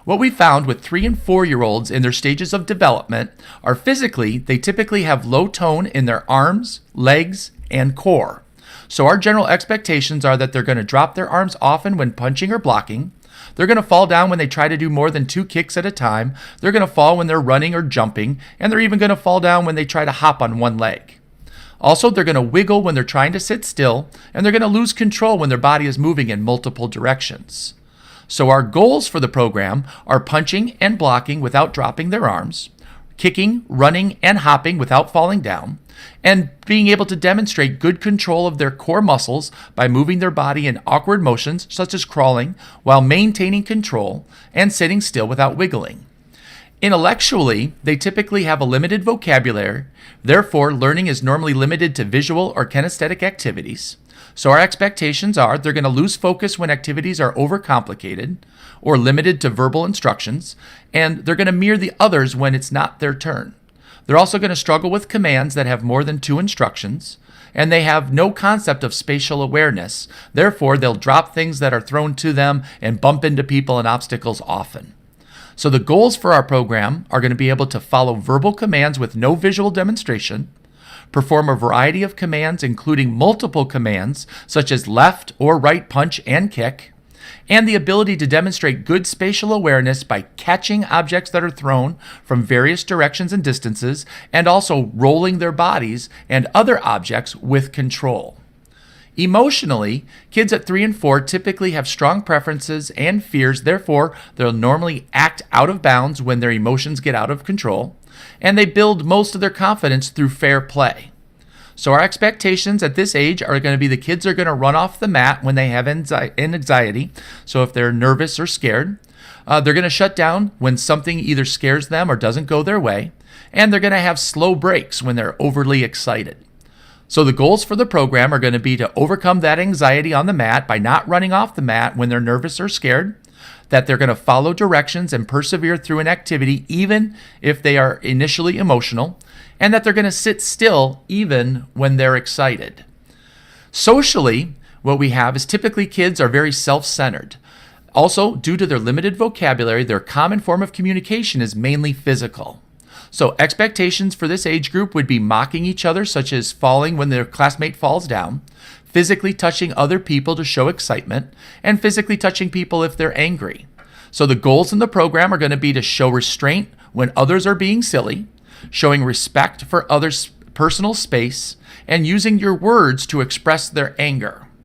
What we found with 3 and 4-year-olds in their stages of development are physically, they typically have low tone in their arms, legs, and core. So our general expectations are that they're going to drop their arms often when punching or blocking. They're going to fall down when they try to do more than 2 kicks at a time. They're going to fall when they're running or jumping, and they're even going to fall down when they try to hop on one leg. Also, they're going to wiggle when they're trying to sit still, and they're going to lose control when their body is moving in multiple directions. So our goals for the program are punching and blocking without dropping their arms, kicking, running, and hopping without falling down, and being able to demonstrate good control of their core muscles by moving their body in awkward motions, such as crawling, while maintaining control and sitting still without wiggling. Intellectually, they typically have a limited vocabulary, therefore learning is normally limited to visual or kinesthetic activities. So our expectations are they're going to lose focus when activities are overcomplicated or limited to verbal instructions, and they're going to mirror the others when it's not their turn. They're also going to struggle with commands that have more than 2 instructions, and they have no concept of spatial awareness. Therefore, they'll drop things that are thrown to them and bump into people and obstacles often. So the goals for our program are going to be able to follow verbal commands with no visual demonstration, perform a variety of commands including multiple commands such as left or right punch and kick, and the ability to demonstrate good spatial awareness by catching objects that are thrown from various directions and distances, and also rolling their bodies and other objects with control. Emotionally, kids at 3 and 4 typically have strong preferences and fears, therefore they'll normally act out of bounds when their emotions get out of control, and they build most of their confidence through fair play. So our expectations at this age are going to be the kids are going to run off the mat when they have anxiety, so if they're nervous or scared. They're going to shut down when something either scares them or doesn't go their way, and they're going to have slow breaks when they're overly excited. So the goals for the program are going to be to overcome that anxiety on the mat by not running off the mat when they're nervous or scared, that they're going to follow directions and persevere through an activity even if they are initially emotional, and that they're going to sit still even when they're excited. Socially, what we have is typically kids are very self-centered. Also, due to their limited vocabulary, their common form of communication is mainly physical. So expectations for this age group would be mocking each other, such as falling when their classmate falls down, physically touching other people to show excitement, and physically touching people if they're angry. So the goals in the program are going to be to show restraint when others are being silly, showing respect for others' personal space, and using your words to express their anger.